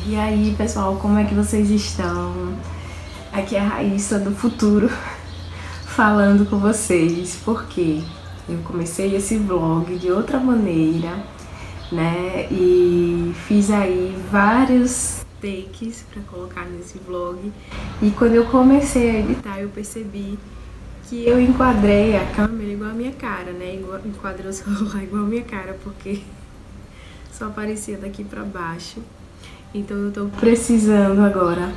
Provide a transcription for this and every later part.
E aí, pessoal, como é que vocês estão? Aqui é a Raíssa do futuro falando com vocês, porque eu comecei esse vlog de outra maneira, né? E fiz aí vários takes pra colocar nesse vlog. E quando eu comecei a editar, eu percebi que eu enquadrei a câmera igual a minha cara, né? Enquadrei o celular igual a minha cara, porque só aparecia daqui pra baixo. Então eu tô precisando agora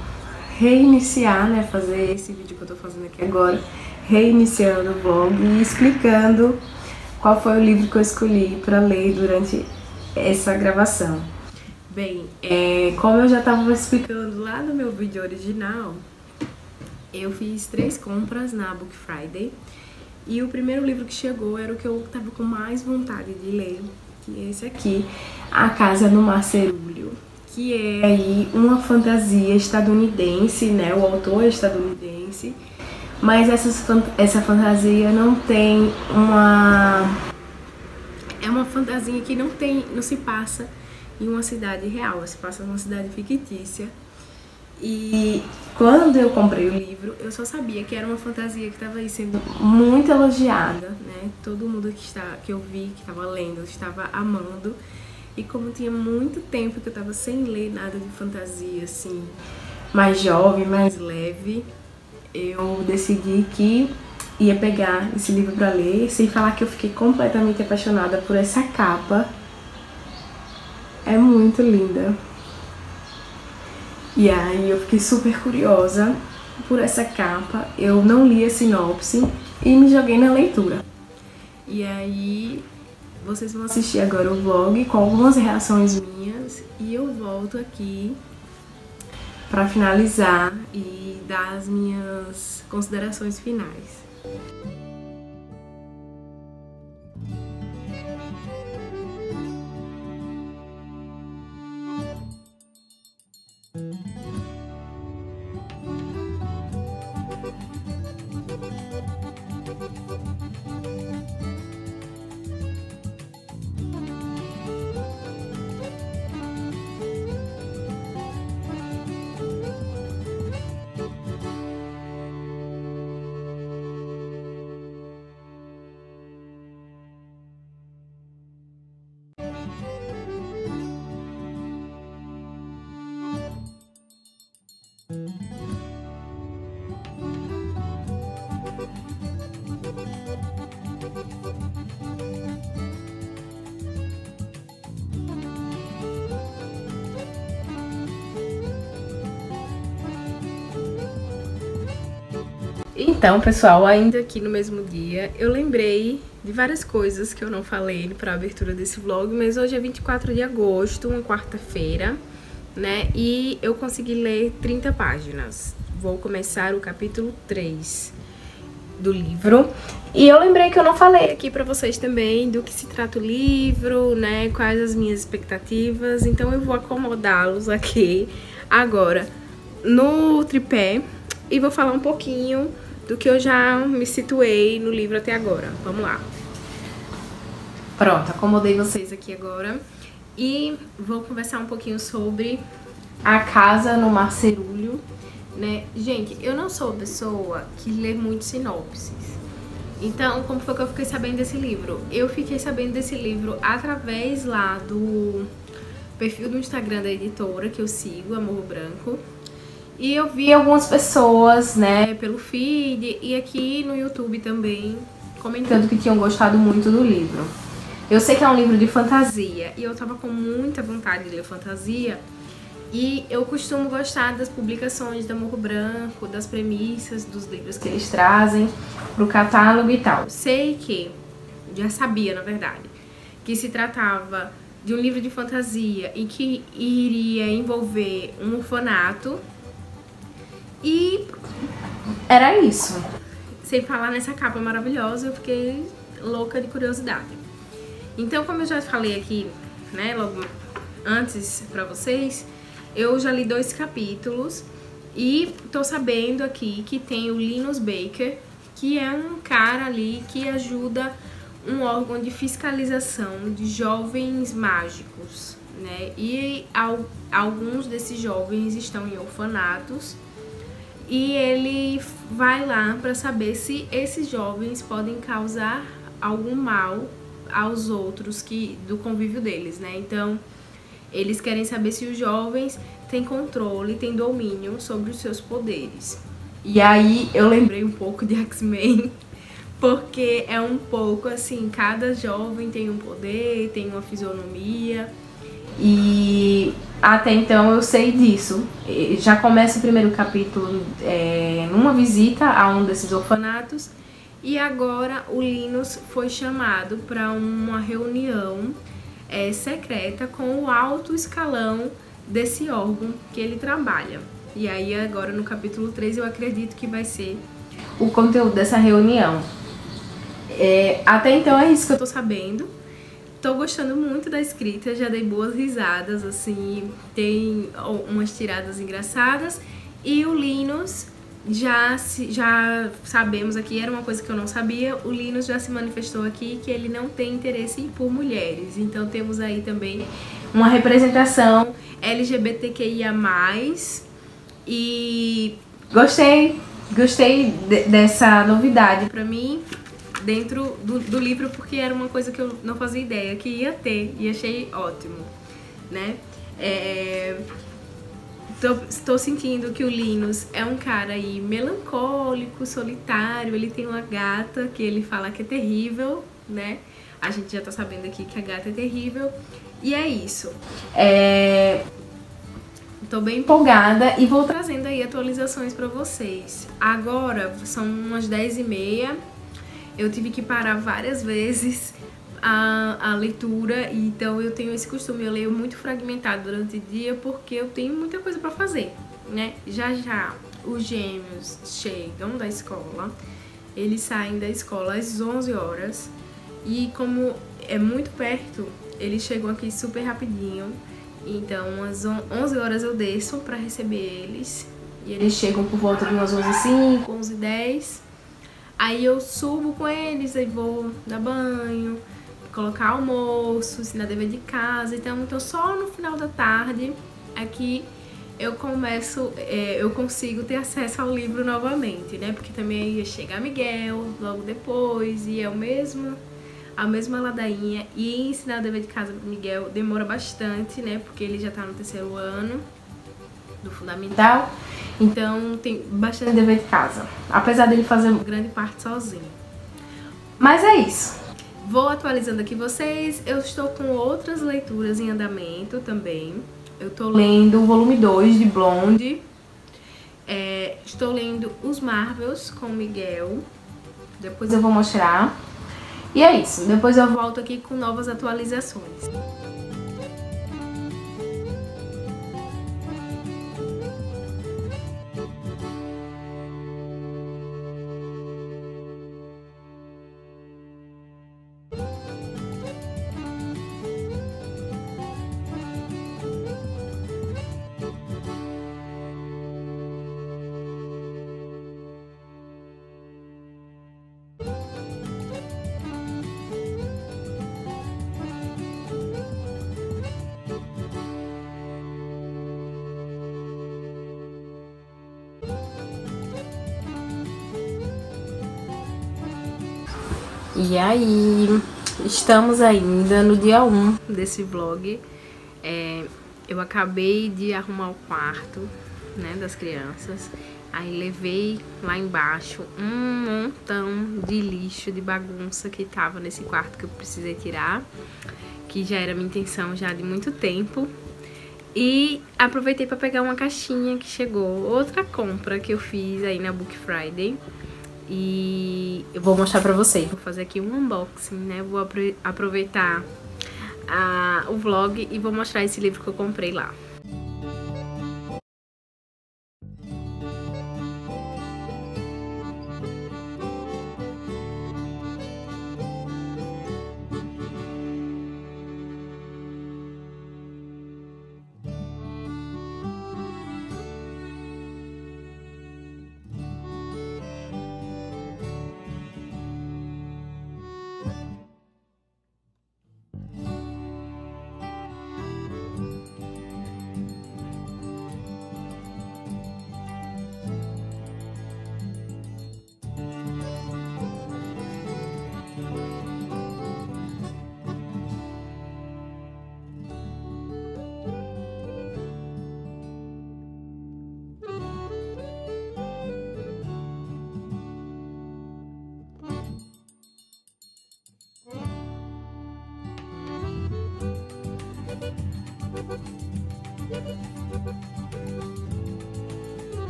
reiniciar, né? Fazer esse vídeo que eu tô fazendo aqui agora, reiniciando o vlog e explicando qual foi o livro que eu escolhi pra ler durante essa gravação. Bem, como eu já tava explicando lá no meu vídeo original, eu fiz 3 compras na Book Friday e o primeiro livro que chegou era o que eu tava com mais vontade de ler, que é esse aqui, A Casa no Marcerúlio, que é aí uma fantasia estadunidense, né? O autor é estadunidense, mas essa fantasia não tem uma... É uma fantasia que não se passa em uma cidade real, se passa numa cidade fictícia. E quando eu comprei o livro, eu só sabia que era uma fantasia que estava aí sendo muito elogiada, né? Todo mundo que eu vi, que estava lendo, estava amando. E como tinha muito tempo que eu estava sem ler nada de fantasia, assim, mais jovem, mais leve, eu decidi que ia pegar esse livro para ler, sem falar que eu fiquei completamente apaixonada por essa capa. É muito linda. E aí eu fiquei super curiosa por essa capa, eu não li a sinopse e me joguei na leitura. E aí vocês vão assistir agora o vlog com algumas reações minhas e eu volto aqui pra finalizar e dar as minhas considerações finais. Então, pessoal, ainda aqui no mesmo dia, eu lembrei de várias coisas que eu não falei para a abertura desse vlog, mas hoje é 24 de agosto, uma quarta-feira, né? E eu consegui ler 30 páginas. Vou começar o capítulo 3 do livro. E eu lembrei que eu não falei aqui pra vocês também do que se trata o livro, né? Quais as minhas expectativas. Então eu vou acomodá-los aqui agora no tripé e vou falar um pouquinho do que eu já me situei no livro até agora. Vamos lá. Pronto, acomodei vocês aqui agora e vou conversar um pouquinho sobre A Casa no Marcerúlio, né? Gente, eu não sou uma pessoa que lê muito sinopses. Então, como foi que eu fiquei sabendo desse livro? Eu fiquei sabendo desse livro através lá do perfil do Instagram da editora que eu sigo, Amor Branco. E eu vi algumas pessoas, né, pelo feed e aqui no YouTube também, comentando que tinham gostado muito do livro. Eu sei que é um livro de fantasia e eu tava com muita vontade de ler fantasia. E eu costumo gostar das publicações da Amor Branco, das premissas dos livros que eles trazem pro catálogo e tal. Sei que, já sabia na verdade, que se tratava de um livro de fantasia e que iria envolver um orfanato. E era isso. Sem falar nessa capa maravilhosa, eu fiquei louca de curiosidade. Então, como eu já falei aqui, né, logo antes pra vocês, eu já li 2 capítulos e tô sabendo aqui que tem o Linus Baker, que é um cara ali que ajuda um órgão de fiscalização de jovens mágicos, né? E alguns desses jovens estão em orfanatos e ele vai lá para saber se esses jovens podem causar algum mal aos outros do convívio deles, né? Então, eles querem saber se os jovens têm controle, têm domínio sobre os seus poderes. E aí eu lembrei um pouco de X-Men, porque é um pouco assim, cada jovem tem um poder, tem uma fisionomia, e até então eu sei disso. Já começa o primeiro capítulo numa visita a um desses orfanatos, e agora o Linus foi chamado para uma reunião secreta com o alto escalão desse órgão que ele trabalha. E aí agora no capítulo 3 eu acredito que vai ser o conteúdo dessa reunião. Até então é isso que eu tô sabendo. Tô gostando muito da escrita, já dei boas risadas, assim, tem umas tiradas engraçadas. E o Linus, já sabemos aqui, era uma coisa que eu não sabia, o Linus já se manifestou aqui que ele não tem interesse por mulheres. Então temos aí também uma representação LGBTQIA+, e gostei dessa novidade pra mim dentro do livro, porque era uma coisa que eu não fazia ideia que ia ter, e achei ótimo, né? Estou sentindo que o Linus é um cara aí melancólico, solitário. Ele tem uma gata que ele fala que é terrível, né? A gente já tá sabendo aqui que a gata é terrível. E é isso. Tô bem empolgada e vou trazendo aí atualizações pra vocês. Agora são umas 10h30. Eu tive que parar várias vezes a leitura, então eu tenho esse costume, eu leio muito fragmentado durante o dia porque eu tenho muita coisa pra fazer, né? Já os gêmeos chegam da escola, eles saem da escola às 11 horas e como é muito perto, eles chegam aqui super rapidinho, então às 11 horas eu desço pra receber eles e eles chegam por volta de umas 11h05, 11h10. Aí eu subo com eles, aí vou dar banho, colocar almoço, ensinar dever de casa. Então só no final da tarde aqui eu consigo ter acesso ao livro novamente, né? Porque também ia chegar Miguel logo depois, e é a mesma ladainha. E ensinar dever de casa pro Miguel demora bastante, né? Porque ele já tá no 3º ano do fundamental, então tem bastante dever de casa, apesar dele fazer grande parte sozinho. Mas é isso. Vou atualizando aqui vocês. Eu estou com outras leituras em andamento também. Eu tô lendo o volume 2 de Blonde. Estou lendo os Marvels com o Miguel. Depois eu vou mostrar. E é isso. Depois eu volto aqui com novas atualizações. E aí, estamos ainda no dia 1 desse vlog. Eu acabei de arrumar o quarto, né, das crianças. Aí levei lá embaixo um montão de lixo, de bagunça que tava nesse quarto que eu precisei tirar, que já era minha intenção já de muito tempo. E aproveitei para pegar uma caixinha que chegou, outra compra que eu fiz aí na Book Friday. E eu vou mostrar pra vocês, vou fazer aqui um unboxing, né? Vou aproveitar o vlog e vou mostrar esse livro que eu comprei lá.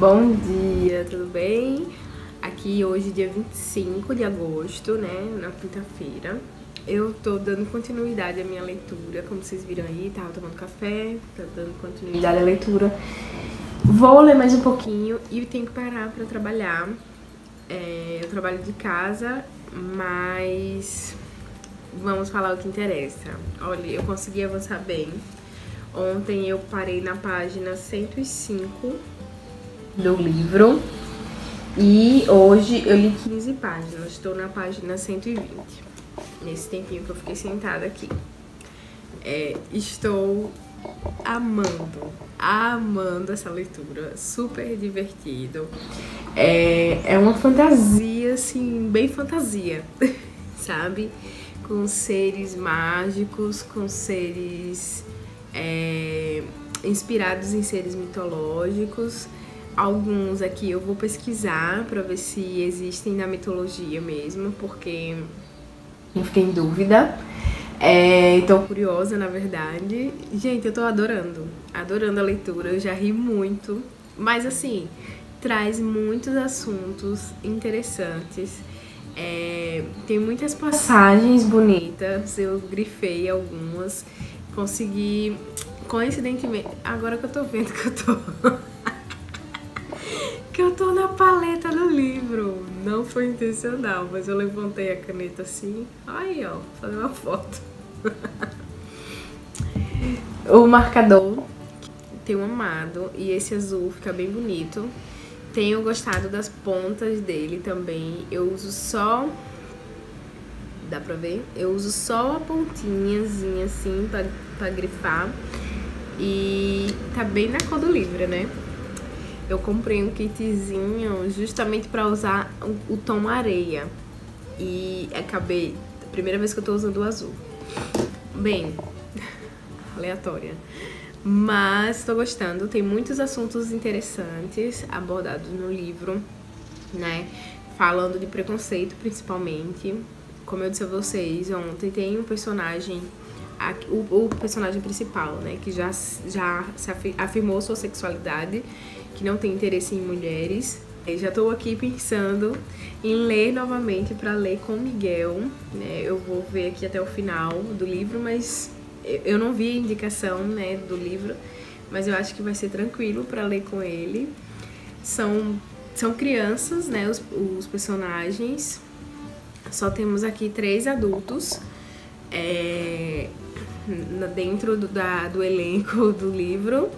Bom dia, tudo bem? Aqui hoje, dia 25 de agosto, né, na quinta-feira. Eu tô dando continuidade à minha leitura, como vocês viram aí, tava tomando café, tô dando continuidade à leitura. Vou ler mais um pouquinho e tenho que parar pra trabalhar. Eu trabalho de casa, mas vamos falar o que interessa. Olha, eu consegui avançar bem. Ontem eu parei na página 105 do livro e hoje eu li 15 páginas, estou na página 120, nesse tempinho que eu fiquei sentada aqui. Estou amando essa leitura, super divertido. É uma fantasia, assim, bem fantasia, sabe? Com seres mágicos, com seres inspirados em seres mitológicos. Alguns aqui eu vou pesquisar pra ver se existem na mitologia mesmo, porque eu fiquei em dúvida. Tô curiosa, na verdade. Gente, eu tô adorando a leitura, eu já ri muito. Mas assim, traz muitos assuntos interessantes. Tem muitas passagens bonitas, eu grifei algumas. Consegui, coincidentemente, agora que eu tô vendo que eu tô na paleta do livro. Não foi intencional, mas eu levantei a caneta assim. Aí, ó, fazer uma foto. O marcador tenho amado e esse azul fica bem bonito. Tenho gostado das pontas dele também. Eu uso só... Dá pra ver? Eu uso só a pontinhazinha assim pra grifar. E tá bem na cor do livro, né? Eu comprei um kitzinho justamente pra usar o tom areia. E acabei... Primeira vez que eu tô usando o azul. Bem, aleatória. Mas tô gostando. Tem muitos assuntos interessantes abordados no livro, né? Falando de preconceito, principalmente. Como eu disse a vocês, ontem tem um personagem... O personagem principal, né? Que já afirmou sua sexualidade, que não tem interesse em mulheres. Eu já tô aqui pensando em ler novamente para ler com Miguel, né? Eu vou ver aqui até o final do livro, mas eu não vi a indicação, né, do livro, mas eu acho que vai ser tranquilo para ler com ele. São crianças, né, os personagens. Só temos aqui 3 adultos dentro do elenco do livro.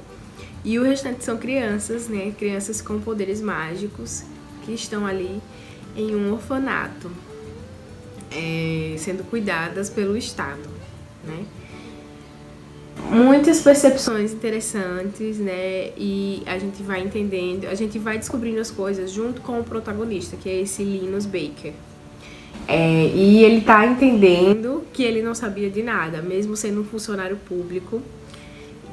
E o restante são crianças, né? Crianças com poderes mágicos que estão ali em um orfanato, sendo cuidadas pelo Estado, né? Muitas percepções interessantes, né? E a gente vai entendendo, a gente vai descobrindo as coisas junto com o protagonista, que é esse Linus Baker. E ele tá entendendo que ele não sabia de nada, mesmo sendo um funcionário público.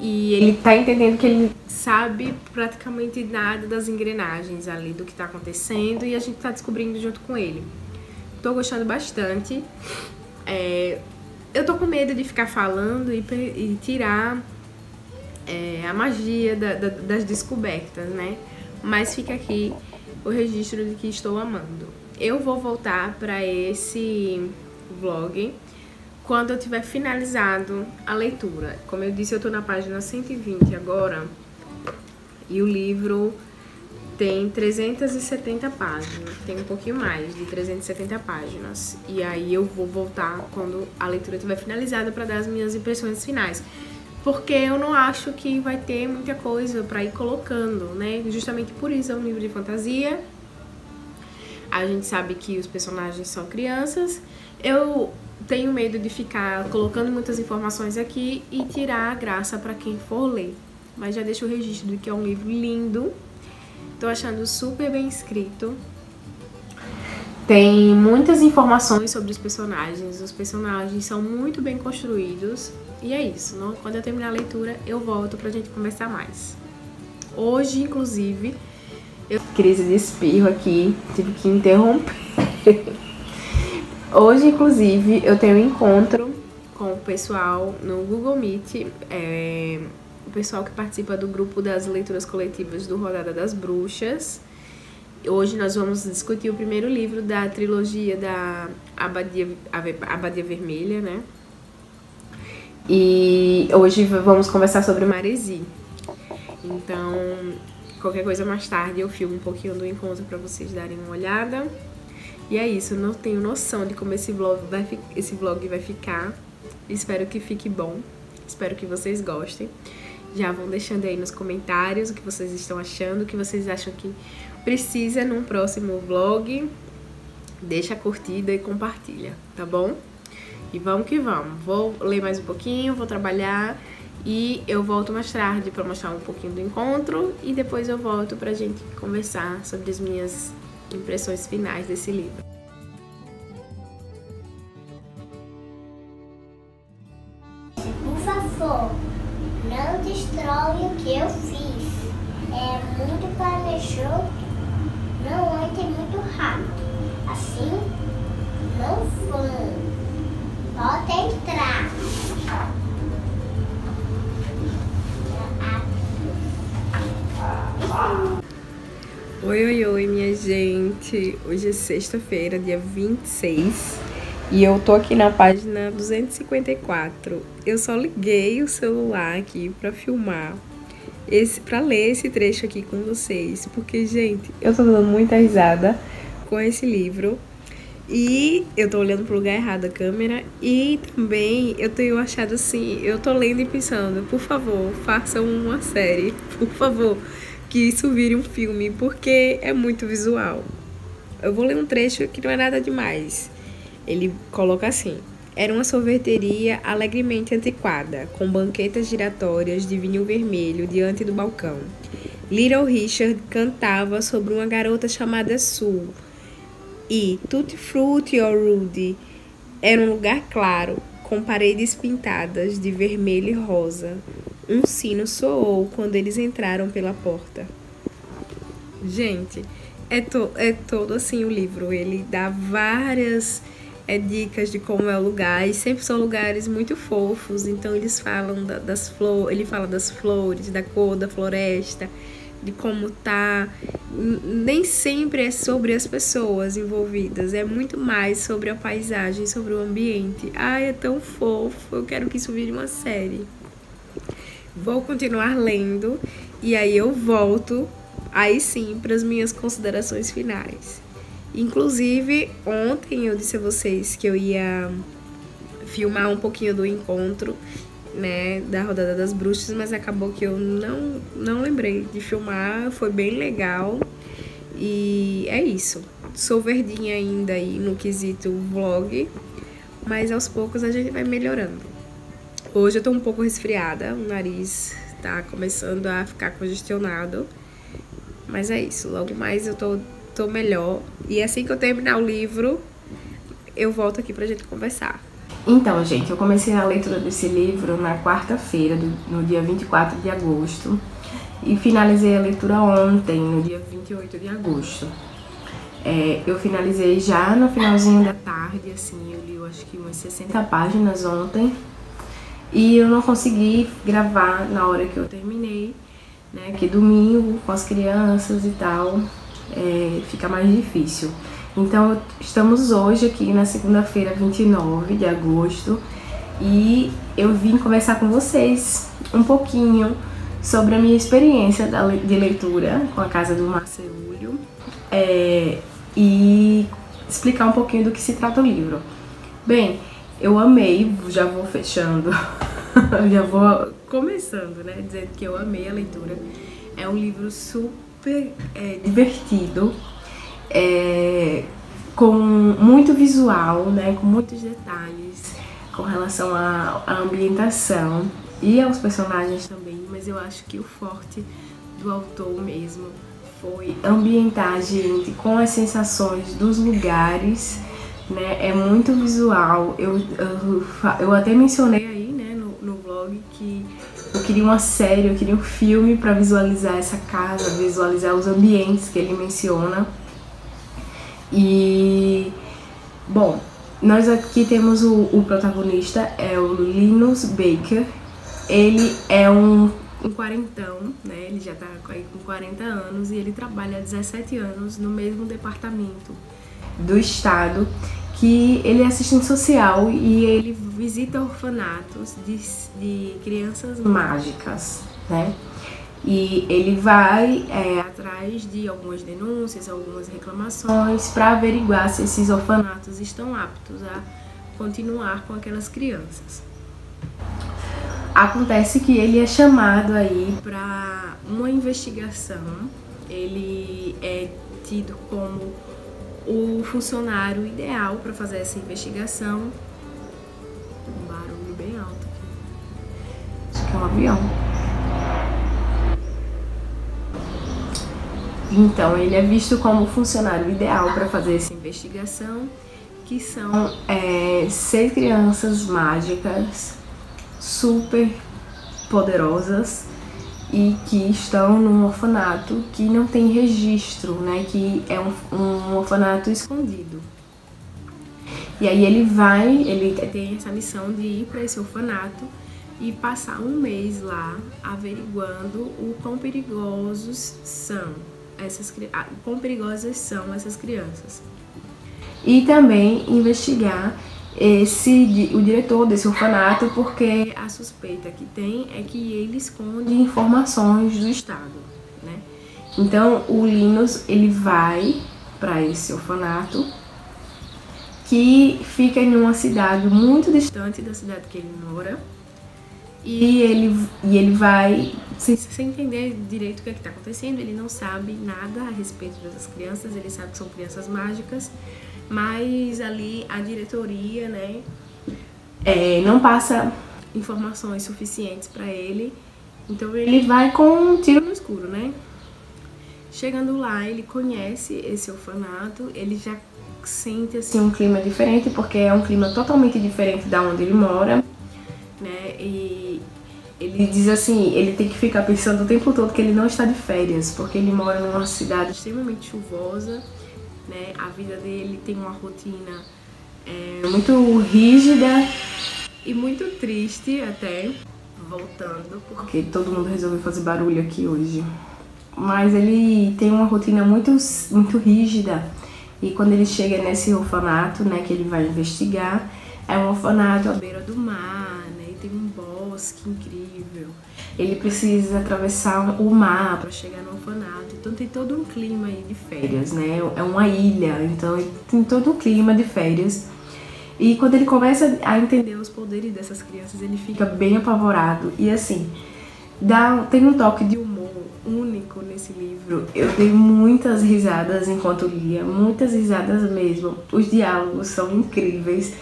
E ele tá entendendo que ele sabe praticamente nada das engrenagens ali, do que tá acontecendo, e a gente tá descobrindo junto com ele. Tô gostando bastante. Eu tô com medo de ficar falando e tirar a magia das descobertas, né? Mas fica aqui o registro de que estou amando. Eu vou voltar pra esse vlog quando eu tiver finalizado a leitura. Como eu disse, eu tô na página 120 agora. E o livro tem 370 páginas. Tem um pouquinho mais de 370 páginas. E aí eu vou voltar quando a leitura estiver finalizada para dar as minhas impressões finais. Porque eu não acho que vai ter muita coisa pra ir colocando, né? Justamente por isso é um livro de fantasia. A gente sabe que os personagens são crianças. Eu tenho medo de ficar colocando muitas informações aqui e tirar a graça pra quem for ler. Mas já deixo o registro de que é um livro lindo. Tô achando super bem escrito. Tem muitas informações sobre os personagens são muito bem construídos. E é isso, não? Quando eu terminar a leitura, eu volto pra gente conversar mais. Hoje, inclusive, crise de espirro aqui, tive que interromper. Hoje, inclusive, eu tenho um encontro com o pessoal no Google Meet o pessoal que participa do grupo das leituras coletivas do Rodada das Bruxas. Hoje nós vamos discutir o primeiro livro da trilogia da Abadia Vermelha, né? E hoje vamos conversar sobre Maresi. Então, qualquer coisa mais tarde eu filmo um pouquinho do encontro para vocês darem uma olhada. E é isso, eu não tenho noção de como esse vlog vai ficar. Espero que fique bom, espero que vocês gostem. Já vão deixando aí nos comentários o que vocês estão achando, o que vocês acham que precisa num próximo vlog. Deixa a curtida e compartilha, tá bom? E vamos que vamos. Vou ler mais um pouquinho, vou trabalhar e eu volto mais tarde para mostrar um pouquinho do encontro e depois eu volto pra gente conversar sobre as minhas impressões finais desse livro. Por favor, não destrói o que eu fiz. É muito planejado, não entre muito rápido. Assim, não vão. Pode entrar. Oi, minha gente. Hoje é sexta-feira, dia 26. E eu tô aqui na página 254. Eu só liguei o celular aqui pra filmar, pra ler esse trecho aqui com vocês. Porque, gente, eu tô dando muita risada com esse livro. E eu tô olhando pro lugar errado a câmera. E também eu tenho achado assim, eu tô lendo e pensando, por favor, façam uma série, por favor, que isso vire um filme, porque é muito visual. Eu vou ler um trecho que não é nada demais. Ele coloca assim: era uma sorveteria alegremente antiquada, com banquetas giratórias de vinho vermelho diante do balcão. Little Richard cantava sobre uma garota chamada Sue. E Tutti Frutti ou Rudy era um lugar claro, com paredes pintadas de vermelho e rosa. Um sino soou quando eles entraram pela porta. Gente, é todo assim o livro. Ele dá várias dicas de como é o lugar. E sempre são lugares muito fofos. Então eles falam das flores. Ele fala das flores, da cor da floresta, de como tá. Nem sempre é sobre as pessoas envolvidas, é muito mais sobre a paisagem, sobre o ambiente. Ai, é tão fofo, eu quero que isso vire uma série. Vou continuar lendo e aí eu volto aí sim para as minhas considerações finais. Inclusive, ontem eu disse a vocês que eu ia filmar um pouquinho do encontro, né, da Rodada das Bruxas, mas acabou que eu não lembrei de filmar. Foi bem legal e é isso. Sou verdinha ainda aí no quesito vlog, mas aos poucos a gente vai melhorando. Hoje eu tô um pouco resfriada, o nariz tá começando a ficar congestionado, mas é isso. Logo mais eu tô melhor e assim que eu terminar o livro eu volto aqui pra gente conversar. Então, gente, eu comecei a leitura desse livro na quarta-feira, no dia 24 de agosto, e finalizei a leitura ontem, no dia 28 de agosto. Eu finalizei já no finalzinho da tarde, assim, eu li, eu acho que umas 60 páginas ontem, e eu não consegui gravar na hora que eu terminei, né, que domingo, com as crianças e tal, fica mais difícil. Então, estamos hoje aqui na segunda-feira, 29 de agosto, e eu vim conversar com vocês um pouquinho sobre a minha experiência de leitura com a Casa do Marceúlio e explicar um pouquinho do que se trata o livro. Bem, eu amei, já vou fechando, já vou começando, né, dizendo que eu amei a leitura. É um livro super divertido, com muito visual, né, com muitos detalhes com relação à ambientação e aos personagens também, mas eu acho que o forte do autor mesmo foi ambientar a gente com as sensações dos lugares, né, é muito visual. Eu até mencionei aí, né, no vlog que eu queria uma série, eu queria um filme para visualizar essa casa, visualizar os ambientes que ele menciona. E, bom, nós aqui temos o protagonista, é o Linus Baker. Ele é um um quarentão, né? Ele já tá aí com 40 anos e ele trabalha há 17 anos no mesmo departamento do estado, que ele é assistente social e ele visita orfanatos de crianças mágicas, né? E ele vai atrás de algumas denúncias, algumas reclamações para averiguar se esses orfanatos estão aptos a continuar com aquelas crianças. Acontece que ele é chamado aí para uma investigação. Ele é tido como o funcionário ideal para fazer essa investigação. Um barulho bem alto aqui. Acho que é um avião. Então, ele é visto como o funcionário ideal para fazer essa investigação, que são 6 crianças mágicas super poderosas e que estão num orfanato que não tem registro, né? Que é um orfanato escondido. E aí ele tem essa missão de ir para esse orfanato e passar um mês lá averiguando o quão perigosas são essas crianças. E também investigar o diretor desse orfanato, porque a suspeita que tem é que ele esconde informações do Estado, né? Então o Linus, ele vai para esse orfanato, que fica em uma cidade muito distante da cidade que ele mora, e ele vai sem entender direito o que está acontecendo. Ele não sabe nada a respeito dessas crianças, ele sabe que são crianças mágicas, mas ali a diretoria, né, não passa informações suficientes para ele, então ele vai com um tiro no escuro, né? Chegando lá, ele conhece esse orfanato, ele já sente assim um clima diferente, porque é um clima totalmente diferente da onde ele mora, né? E ele diz assim, ele tem que ficar pensando o tempo todo que ele não está de férias, porque ele mora numa cidade extremamente chuvosa, né? A vida dele tem uma rotina muito rígida e muito triste até, voltando, porque todo mundo resolveu fazer barulho aqui hoje. Mas ele tem uma rotina muito rígida, e quando ele chega nesse orfanato, né, que ele vai investigar, é um orfanato à beira do mar, né, e tem um bosque incrível. Ele precisa atravessar o mar para chegar no orfanato, então tem todo um clima aí de férias, né, é uma ilha, então tem todo um clima de férias. E quando ele começa a entender os poderes dessas crianças, ele fica bem apavorado. E assim, tem um toque de humor único nesse livro. Eu dei muitas risadas enquanto lia, muitas risadas mesmo. Os diálogos são incríveis.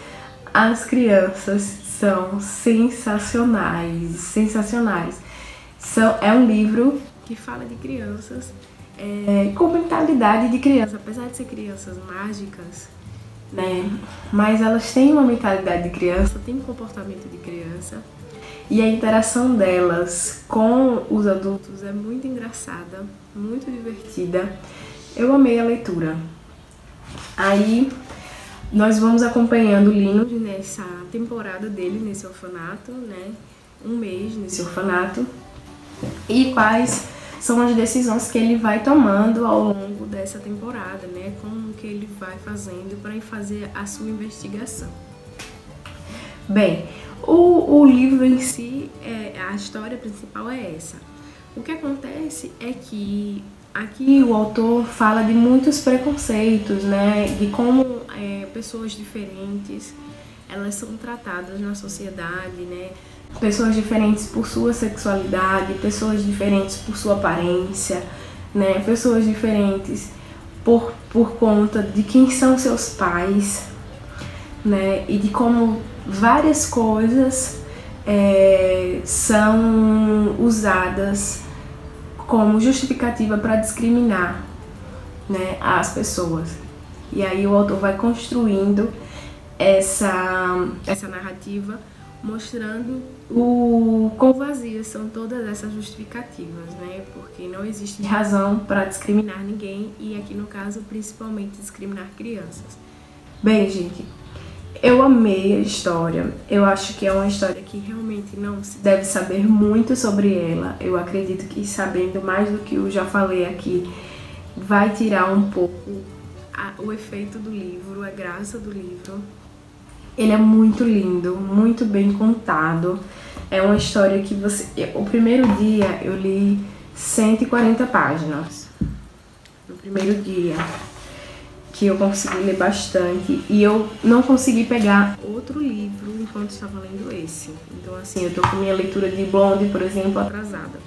As crianças são sensacionais. É um livro que fala de crianças com mentalidade de criança, apesar de ser crianças mágicas, né? Mas elas têm uma mentalidade de criança, têm um comportamento de criança. E a interação delas com os adultos é muito engraçada, muito divertida. Eu amei a leitura. Aí nós vamos acompanhando o Linus nessa temporada dele nesse orfanato, né? Um mês nesse orfanato. E quais são as decisões que ele vai tomando ao longo dessa temporada, né? Como que ele vai fazendo para fazer a sua investigação. Bem, o livro em si, a história principal é essa. O que acontece é que aqui o autor fala de muitos preconceitos, né? De como pessoas diferentes, elas são tratadas na sociedade, né? Pessoas diferentes por sua sexualidade, pessoas diferentes por sua aparência, né? Pessoas diferentes por conta de quem são seus pais, né? E de como várias coisas são usadas como justificativa para discriminar, né, as pessoas. E aí o autor vai construindo essa narrativa, mostrando o quão vazias são todas essas justificativas, né? Porque não existe razão para discriminar ninguém, e aqui no caso principalmente discriminar crianças. Bem, gente, Eu amei a história. Eu acho que é uma história que realmente não se deve saber muito sobre ela. Eu acredito que sabendo mais do que eu já falei aqui, vai tirar um pouco o efeito do livro, a graça do livro. Ele é muito lindo, muito bem contado. É uma história que você... O primeiro dia eu li 140 páginas. No primeiro dia, que eu consegui ler bastante. E eu não consegui pegar outro livro enquanto estava lendo esse. Então, assim, eu tô com minha leitura de Blonde, por exemplo, atrasada.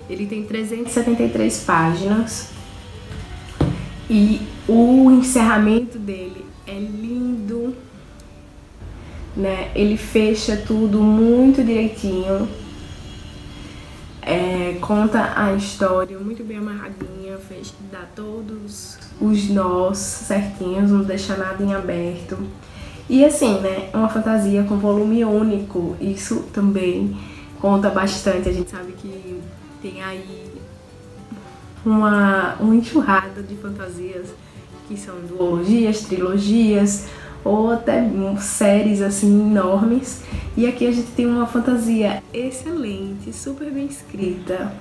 Ele tem 373 páginas. E o encerramento dele é lindo, né? Ele fecha tudo muito direitinho. Conta a história muito bem amarradinha, dá todos os nós certinhos, não deixa nada em aberto. E assim, né, uma fantasia com volume único, isso também conta bastante. A gente sabe que tem aí uma enxurrada de fantasias que são duologias, trilogias, ou até séries assim enormes. E aqui a gente tem uma fantasia excelente, super bem escrita,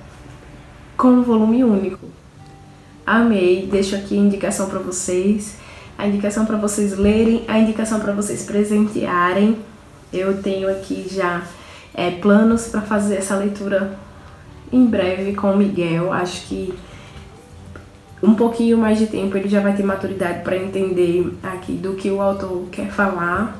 com volume único. Amei, deixo aqui a indicação para vocês, a indicação para vocês lerem, a indicação para vocês presentearem. Eu tenho aqui já planos para fazer essa leitura em breve com o Miguel. Acho que um pouquinho mais de tempo ele já vai ter maturidade para entender aqui do que o autor quer falar.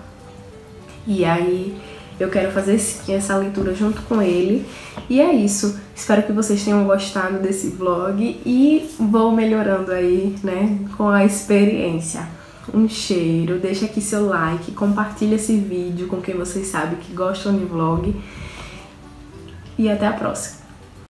E aí eu quero fazer sim essa leitura junto com ele. E é isso. Espero que vocês tenham gostado desse vlog e vou melhorando aí, né, com a experiência. Um cheiro, deixa aqui seu like, compartilha esse vídeo com quem vocês sabem que gostam de vlog. E até a próxima.